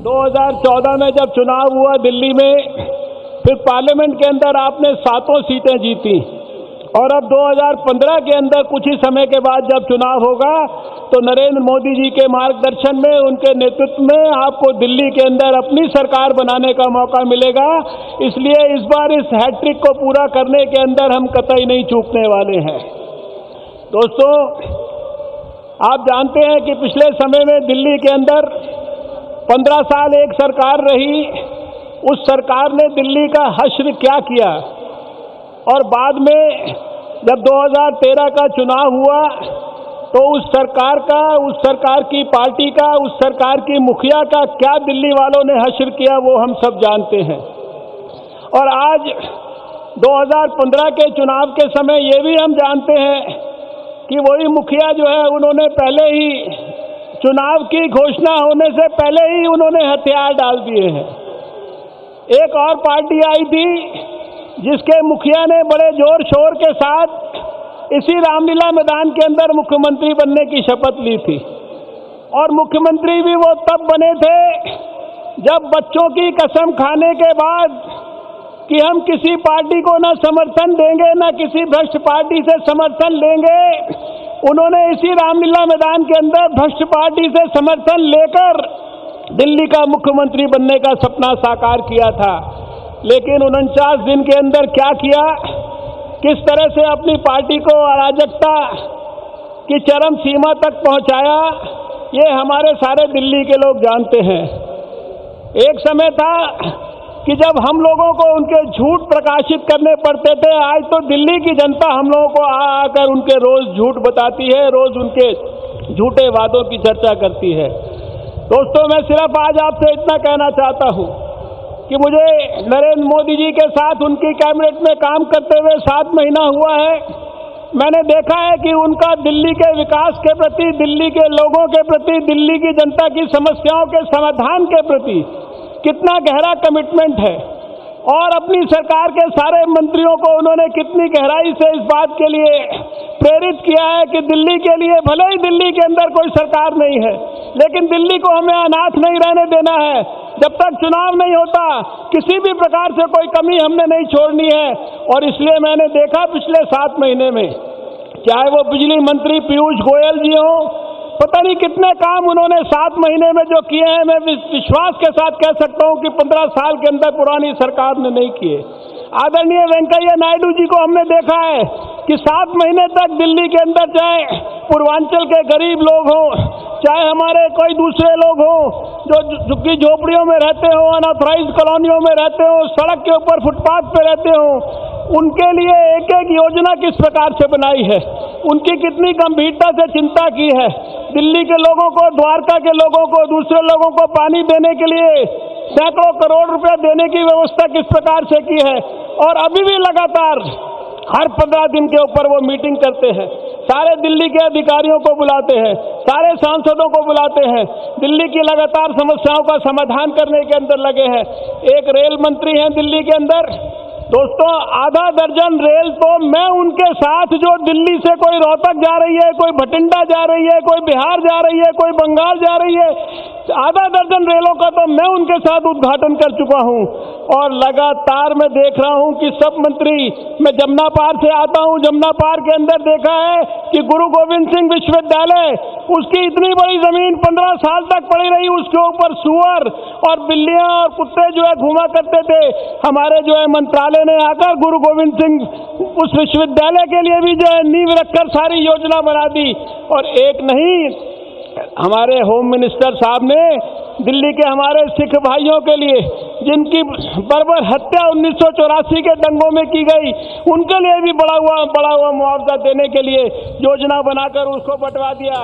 2014 में जब चुनाव हुआ दिल्ली में, फिर पार्लियामेंट के अंदर आपने 7 सीटें जीती, और अब 2015 के अंदर कुछ ही समय के बाद जब चुनाव होगा तो नरेंद्र मोदी जी के मार्गदर्शन में, उनके नेतृत्व में आपको दिल्ली के अंदर अपनी सरकार बनाने का मौका मिलेगा। इसलिए इस बार इस हैट्रिक को पूरा करने के अंदर हम कतई नहीं चूकने वाले हैं। दोस्तों, आप जानते हैं कि पिछले समय में दिल्ली के अंदर 15 साल एक सरकार रही। उस सरकार ने दिल्ली का हश्र क्या किया, और बाद में जब 2013 का चुनाव हुआ तो उस सरकार की पार्टी का, उस सरकार की मुखिया का क्या दिल्ली वालों ने हश्र किया वो हम सब जानते हैं। और आज 2015 के चुनाव के समय ये भी हम जानते हैं कि वही मुखिया जो है, उन्होंने पहले ही चुनाव की घोषणा होने से पहले ही उन्होंने हथियार डाल दिए हैं। एक और पार्टी आई थी जिसके मुखिया ने बड़े जोर शोर के साथ इसी रामलीला मैदान के अंदर मुख्यमंत्री बनने की शपथ ली थी, और मुख्यमंत्री भी वो तब बने थे जब बच्चों की कसम खाने के बाद कि हम किसी पार्टी को न समर्थन देंगे, न किसी भ्रष्ट पार्टी से समर्थन लेंगे, उन्होंने इसी रामलीला मैदान के अंदर भ्रष्ट पार्टी से समर्थन लेकर दिल्ली का मुख्यमंत्री बनने का सपना साकार किया था। लेकिन 49 दिन के अंदर क्या किया, किस तरह से अपनी पार्टी को अराजकता की चरम सीमा तक पहुंचाया, ये हमारे सारे दिल्ली के लोग जानते हैं। एक समय था कि जब हम लोगों को उनके झूठ प्रकाशित करने पड़ते थे, आज तो दिल्ली की जनता हम लोगों को आकर उनके रोज झूठ बताती है, रोज उनके झूठे वादों की चर्चा करती है। दोस्तों, मैं सिर्फ आज आपसे इतना कहना चाहता हूं कि मुझे नरेंद्र मोदी जी के साथ उनकी कैबिनेट में काम करते हुए 7 महीना हुआ है। मैंने देखा है कि उनका दिल्ली के विकास के प्रति, दिल्ली के लोगों के प्रति, दिल्ली की जनता की समस्याओं के समाधान के प्रति कितना गहरा कमिटमेंट है, और अपनी सरकार के सारे मंत्रियों को उन्होंने कितनी गहराई से इस बात के लिए प्रेरित किया है कि दिल्ली के लिए, भले ही दिल्ली के अंदर कोई सरकार नहीं है, लेकिन दिल्ली को हमें अनाथ नहीं रहने देना है। जब तक चुनाव नहीं होता किसी भी प्रकार से कोई कमी हमने नहीं छोड़नी है। और इसलिए मैंने देखा पिछले 7 महीने में, चाहे वो बिजली मंत्री पीयूष गोयल जी हों, पता नहीं कितने काम उन्होंने 7 महीने में जो किए हैं, मैं विश्वास के साथ कह सकता हूं कि 15 साल के अंदर पुरानी सरकार ने नहीं किए। आदरणीय वेंकैया नायडू जी को हमने देखा है कि 7 महीने तक दिल्ली के अंदर, चाहे पूर्वांचल के गरीब लोग हों, चाहे हमारे कोई दूसरे लोग हों जो झुग्गी झोपड़ियों में रहते हों, अनऑथराइज्ड कॉलोनियों में रहते हों, सड़क के ऊपर फुटपाथ पे रहते हों, उनके लिए एक एक योजना किस प्रकार से बनाई है, उनकी कितनी गंभीरता से चिंता की है। दिल्ली के लोगों को, द्वारका के लोगों को, दूसरे लोगों को पानी देने के लिए सैकड़ों करोड़ रुपए देने की व्यवस्था किस प्रकार से की है। और अभी भी लगातार हर 15 दिन के ऊपर वो मीटिंग करते हैं, सारे दिल्ली के अधिकारियों को बुलाते हैं, सारे सांसदों को बुलाते हैं, दिल्ली की लगातार समस्याओं का समाधान करने के अंदर लगे हैं। एक रेल मंत्री हैं दिल्ली के अंदर, दोस्तों, आधा दर्जन रेल तो मैं उनके साथ, जो दिल्ली से कोई रोहतक जा रही है, कोई भटिंडा जा रही है, कोई बिहार जा रही है, कोई बंगाल जा रही है, आधा दर्जन रेलों का तो मैं उनके साथ उद्घाटन कर चुका हूं। और लगातार मैं देख रहा हूं कि सब मंत्री, मैं जमुना पार से आता हूं, जमुना पार के अंदर देखा है कि गुरु गोविंद सिंह विश्वविद्यालय, उसकी इतनी बड़ी जमीन 15 साल तक पड़ी रही, उसके ऊपर सुअर और बिल्लियां और कुत्ते जो है घूमा करते थे। हमारे जो है मंत्रालय ने आकर गुरु गोविंद सिंह उस विश्वविद्यालय के लिए भी जो है नींव रखकर सारी योजना बना दी। और एक नहीं, हमारे होम मिनिस्टर साहब ने दिल्ली के हमारे सिख भाइयों के लिए, जिनकी बर्बर हत्या 1984 के दंगों में की गई, उनके लिए भी बड़ा हुआ मुआवजा देने के लिए योजना बनाकर उसको बंटवा दिया।